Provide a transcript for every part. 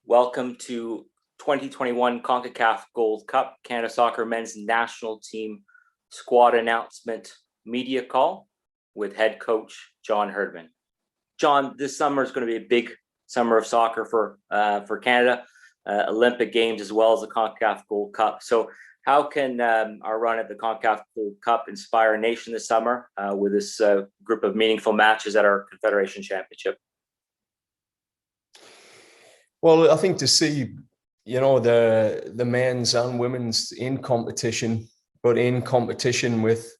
Welcome to 2021 Concacaf Gold Cup, Canada Soccer Men's National Team Squad Announcement Media Call with Head Coach John Herdman. John, this summer is going to be a big summer of soccer for Canada, Olympic Games as well as the Concacaf Gold Cup. So how can our run at the Concacaf Gold Cup inspire a nation this summer with this group of meaningful matches at our Confederation Championship? Well, I think to see, the men's and women's in competition, but in competition with,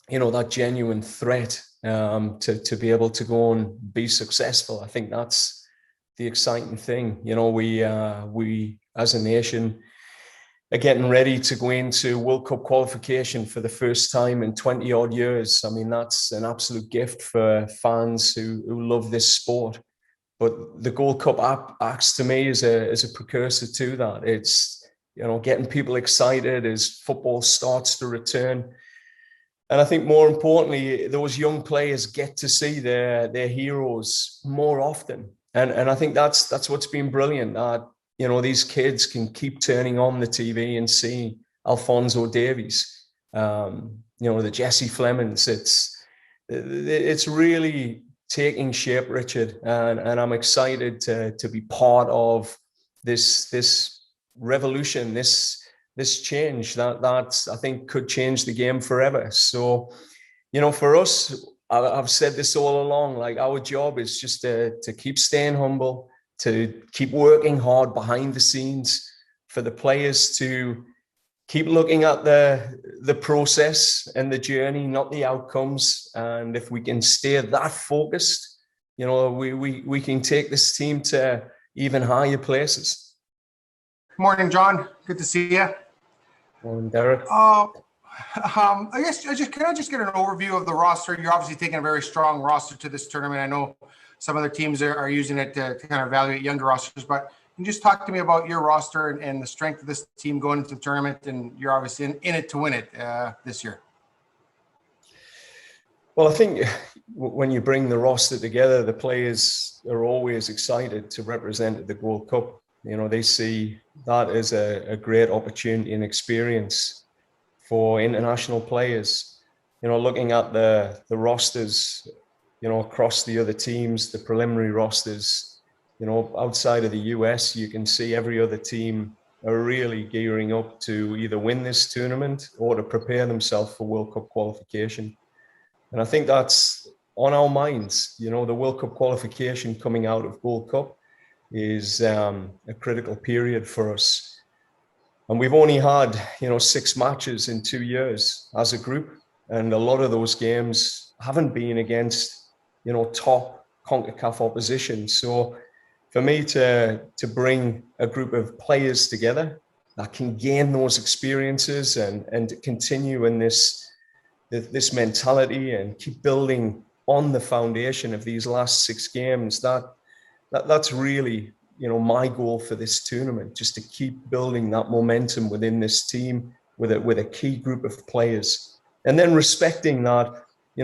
that genuine threat to be able to go and be successful. I think that's the exciting thing. We as a nation are getting ready to go into World Cup qualification for the first time in 20 odd years. I mean, that's an absolute gift for fans who love this sport. But the Gold Cup acts to me as a precursor to that. It's, getting people excited as football starts to return. And I think more importantly, those young players get to see their heroes more often. And I think that's what's been brilliant, that, these kids can keep turning on the TV and see Alphonso Davies, the Jesse Flemings. It's really taking shape, Richard, and I'm excited to be part of this revolution, this change that I think could change the game forever. So, for us, I've said this all along, like our job is just to keep staying humble, to keep working hard behind the scenes, for the players to keep looking at the process and the journey, not the outcomes. And if we can stay that focused, we can take this team to even higher places. Morning, John. Good to see you. Morning, Derek. I guess can I just get an overview of the roster? You're obviously taking a very strong roster to this tournament. I know some other teams are using it to kind of evaluate younger rosters, but can you just talk to me about your roster and the strength of this team going into the tournament? And you're obviously in it to win it this year. Well, I think when you bring the roster together, the players are always excited to represent the Gold Cup. They see that as a great opportunity and experience for international players. Looking at the rosters, across the other teams, the preliminary rosters, outside of the US, you can see every other team are really gearing up to either win this tournament or to prepare themselves for World Cup qualification. And I think that's on our minds. The World Cup qualification coming out of Gold Cup is a critical period for us. And we've only had, 6 matches in 2 years as a group. And a lot of those games haven't been against, top CONCACAF opposition. So for me to bring a group of players together that can gain those experiences and continue in this mentality and keep building on the foundation of these last 6 games, that's really, my goal for this tournament, just to keep building that momentum within this team with a key group of players. And then respecting that,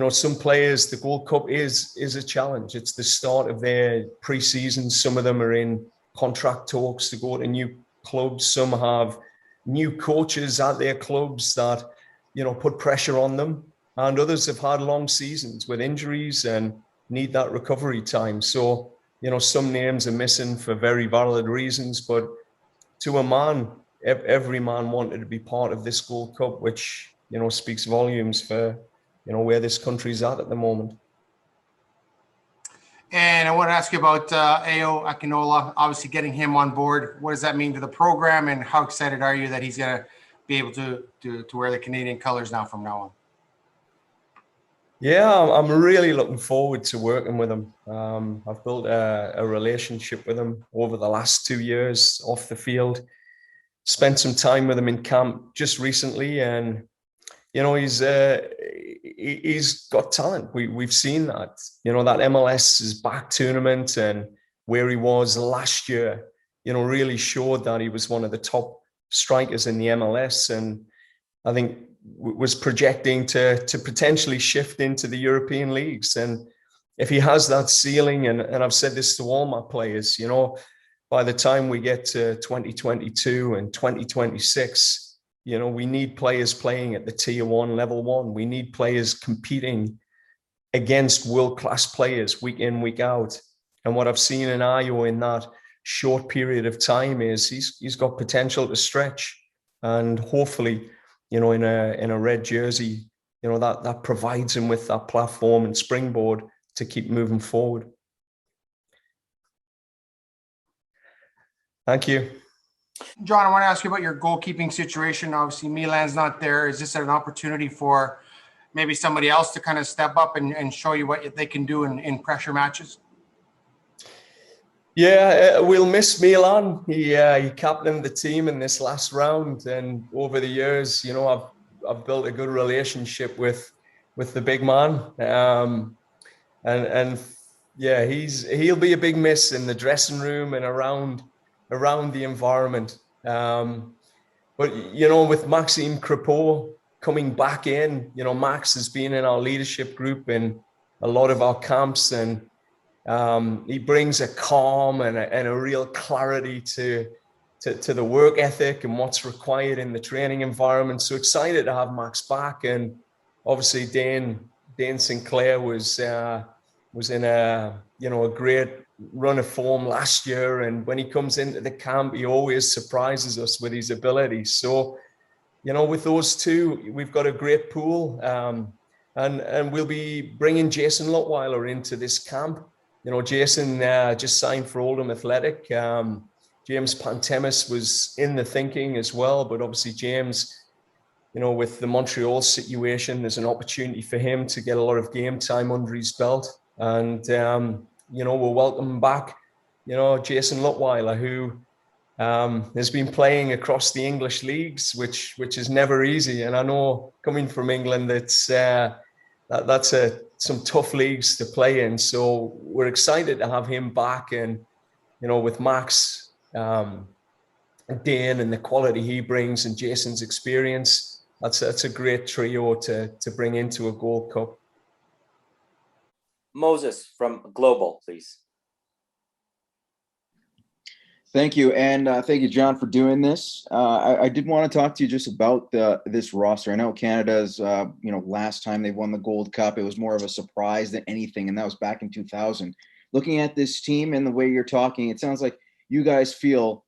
some players, the Gold Cup is a challenge. It's the start of their pre-season. Some of them are in contract talks to go to new clubs. Some have new coaches at their clubs that, put pressure on them. And others have had long seasons with injuries and need that recovery time. So, some names are missing for very valid reasons. But to a man, every man wanted to be part of this Gold Cup, which, speaks volumes for, where this country's at the moment. And I want to ask you about Ayo Akinola, obviously getting him on board. What does that mean to the program, and how excited are you that he's going to be able to wear the Canadian colors now from now on? Yeah, I'm really looking forward to working with him. I've built a relationship with him over the last 2 years off the field. Spent some time with him in camp just recently, and he's got talent. We've seen that. That MLS is back tournament and where he was last year, really showed that he was one of the top strikers in the MLS, and I think was projecting to potentially shift into the European leagues. And if he has that ceiling, and I've said this to all my players, by the time we get to 2022 and 2026, we need players playing at the tier 1, level 1. We need players competing against world-class players week in, week out. And what I've seen in Ayo in that short period of time is he's got potential to stretch, and hopefully, in a red jersey, that provides him with that platform and springboard to keep moving forward. Thank you. John, I want to ask you about your goalkeeping situation. Obviously, Milan's not there. Is this an opportunity for maybe somebody else to kind of step up and show you what they can do in pressure matches? Yeah, we'll miss Milan. He captained the team in this last round, and over the years, I've built a good relationship with the big man. And yeah, he'll be a big miss in the dressing room and around the environment. But with Maxime Crepeau coming back in, Max has been in our leadership group in a lot of our camps, and he brings a calm and a real clarity to the work ethic and what's required in the training environment. So excited to have Max back. And obviously Dane Sinclair was in a great run of form last year, and when he comes into the camp, he always surprises us with his abilities. So with those two, we've got a great pool, and we'll be bringing Jason Lottweiler into this camp. Jason just signed for Oldham Athletic. James Pantemis was in the thinking as well, but obviously James, with the Montreal situation, there's an opportunity for him to get a lot of game time under his belt. And, we'll welcome back, Jason Lottweiler, who has been playing across the English leagues, which is never easy. And I know, coming from England, that's some tough leagues to play in. So we're excited to have him back. And, with Max, Dane and the quality he brings, and Jason's experience, that's a great trio to bring into a Gold Cup. Moses from Global, please. Thank you. And thank you, John, for doing this. I did want to talk to you just about this roster. I know Canada's, last time they won the Gold Cup, it was more of a surprise than anything, and that was back in 2000. Looking at this team and the way you're talking, it sounds like you guys feel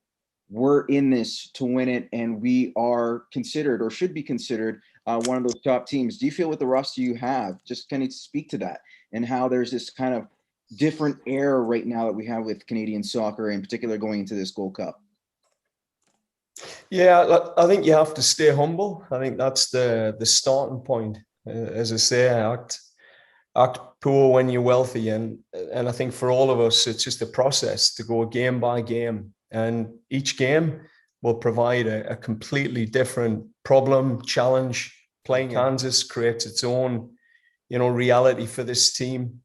we're in this to win it, and we are considered, or should be considered, one of those top teams. Do you feel with the roster you have, just kind of speak to that, and how there's this kind of different era right now that we have with Canadian soccer, in particular going into this Gold Cup? Yeah, I think you have to stay humble. I think that's the starting point. As I say, act poor when you're wealthy, and I think for all of us, it's just a process to go game by game, and each game will provide a completely different problem, challenge. Playing Kansas creates its own, reality for this team.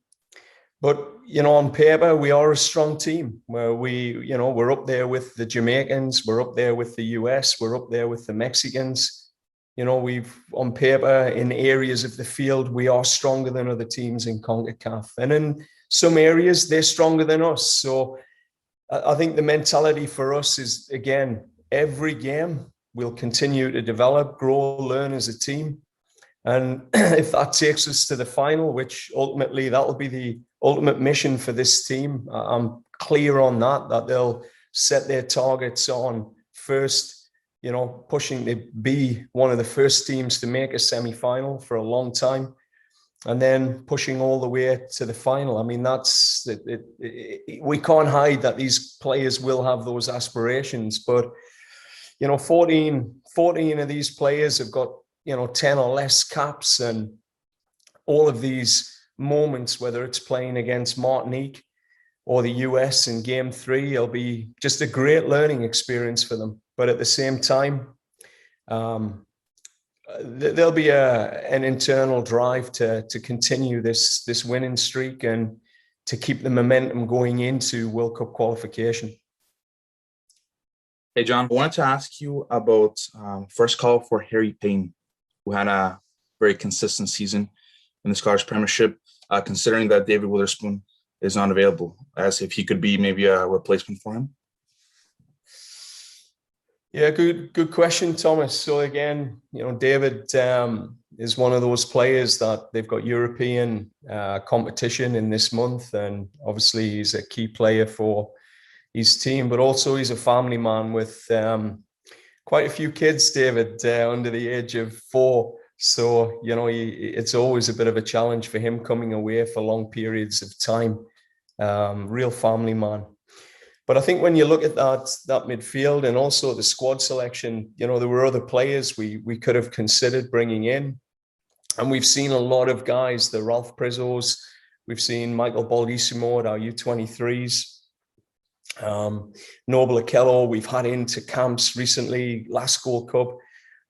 But, on paper, we are a strong team where we're up there with the Jamaicans, we're up there with the US, we're up there with the Mexicans. On paper, in areas of the field, we are stronger than other teams in CONCACAF. And in some areas, they're stronger than us. So I think the mentality for us is, again, every game we'll continue to develop, grow, learn as a team. And if that takes us to the final, which ultimately that'll be the ultimate mission for this team, I'm clear on that they'll set their targets on first, pushing to be one of the first teams to make a semi-final for a long time, and then pushing all the way to the final. I mean, that's it. We can't hide that these players will have those aspirations, but 14 of these players have got 10 or less caps, and all of these moments, whether it's playing against Martinique or the US in game 3, it'll be just a great learning experience for them. But at the same time, there'll be an internal drive to continue this winning streak and to keep the momentum going into World Cup qualification. Hey, John, I wanted to ask you about first call for Harry Payne, who had a very consistent season in the Scottish Premiership, considering that David Witherspoon is not available, as if he could be maybe a replacement for him. Yeah, good question, Thomas. So again, David is one of those players that they've got European competition in this month, and obviously he's a key player for his team, but also he's a family man with quite a few kids, David, under the age of 4. So, it's always a bit of a challenge for him coming away for long periods of time. Real family man. But I think when you look at that midfield and also the squad selection, there were other players we could have considered bringing in. And we've seen a lot of guys, the Ralph Prizzos, we've seen Michael Baldissimo at our U23s. Noble Okello, we've had into camps recently, last Gold Cup.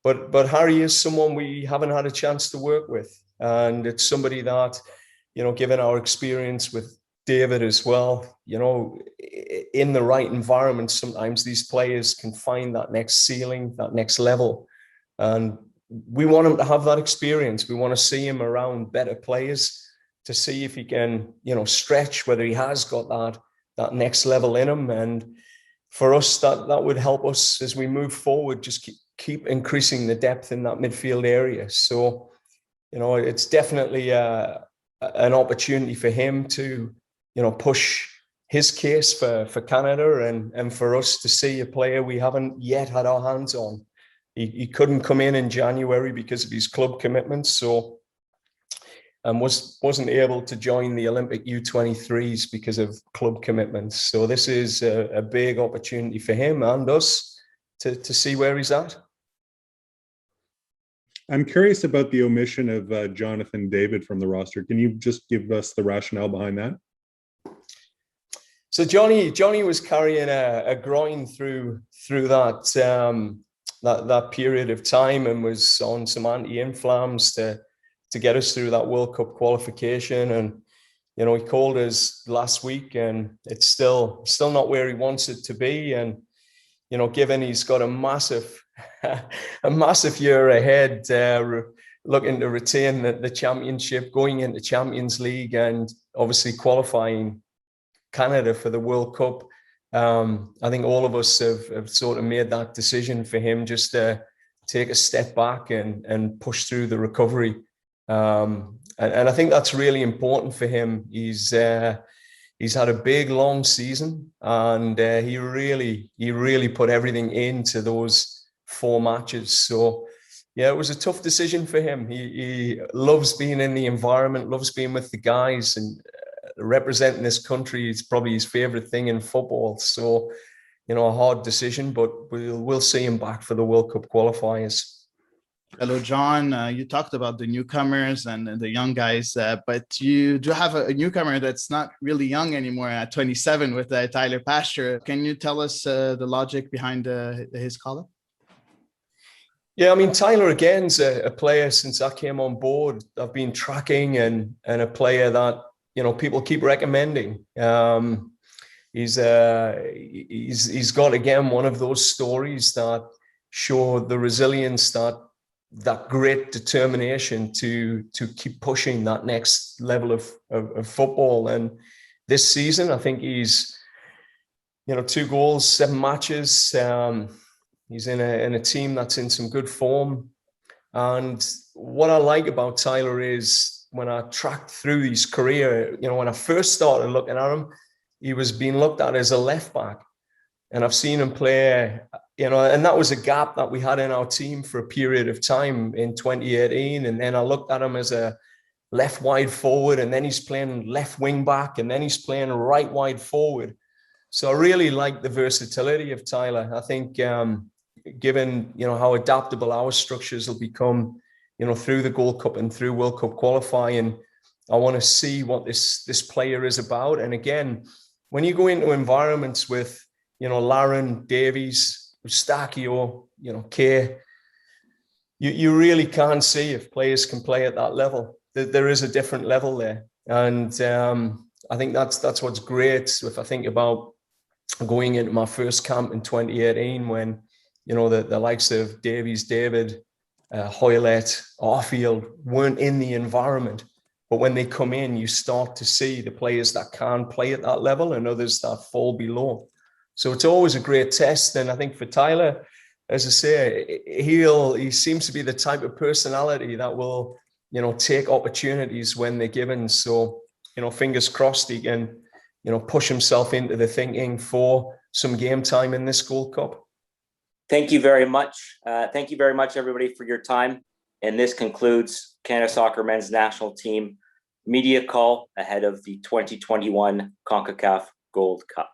But Harry is someone we haven't had a chance to work with. And it's somebody that, given our experience with David as well, in the right environment, sometimes these players can find that next ceiling, that next level. And we want him to have that experience. We want to see him around better players to see if he can, stretch, whether he has got that next level in him. And for us, that would help us as we move forward, just keep increasing the depth in that midfield area. So, it's definitely an opportunity for him to, push his case for Canada and for us to see a player we haven't yet had our hands on. He couldn't come in January because of his club commitments, so wasn't able to join the Olympic U23s because of club commitments. So this is a big opportunity for him and us to see where he's at. I'm curious about the omission of Jonathan David from the roster. Can you just give us the rationale behind that? So Johnny was carrying a groin through that period of time and was on some anti-inflams to get us through that World Cup qualification. And he called us last week, and it's still not where he wants it to be. And given he's got a massive year ahead, looking to retain the championship, going into Champions League, and obviously qualifying Canada for the World Cup. I think all of us have sort of made that decision for him just to take a step back and push through the recovery. And I think that's really important for him. He's had a big, long season, and he really put everything into those 4 matches. So, yeah, it was a tough decision for him. He loves being in the environment, loves being with the guys, and representing this country is probably his favorite thing in football. So, a hard decision, but we'll see him back for the World Cup qualifiers. Hello, John. You talked about the newcomers and the young guys, but you do have a newcomer that's not really young anymore at 27 with Tyler Pasture. Can you tell us the logic behind his call-up? Yeah, I mean, Tyler, again, is a player since I came on board I've been tracking, and a player that, people keep recommending. He's got, again, one of those stories that show the resilience, that great determination to keep pushing that next level of football. And this season, I think he's, 2 goals, 7 matches. He's in a team that's in some good form. And what I like about Tyler is when I tracked through his career, when I first started looking at him, he was being looked at as a left back. And I've seen him play, and that was a gap that we had in our team for a period of time in 2018. And then I looked at him as a left wide forward, and then he's playing left wing back, and then he's playing right wide forward. So I really like the versatility of Tyler. I think, given, how adaptable our structures will become, through the Gold Cup and through World Cup qualifying, I want to see what this player is about. And again, when you go into environments with, Larin, Davies, Eustachio, Kay, you really can't see if players can play at that level. There is a different level there. And I think that's what's great. If I think about going into my first camp in 2018, when, the likes of Davies, David, Hoylett, Arfield weren't in the environment. But when they come in, you start to see the players that can play at that level and others that fall below. So it's always a great test. And I think for Tyler, as I say, he seems to be the type of personality that will, take opportunities when they're given. So, fingers crossed he can, push himself into the thinking for some game time in this Gold Cup. Thank you very much. Thank you very much, everybody, for your time. And this concludes Canada Soccer Men's National Team media call ahead of the 2021 Concacaf Gold Cup.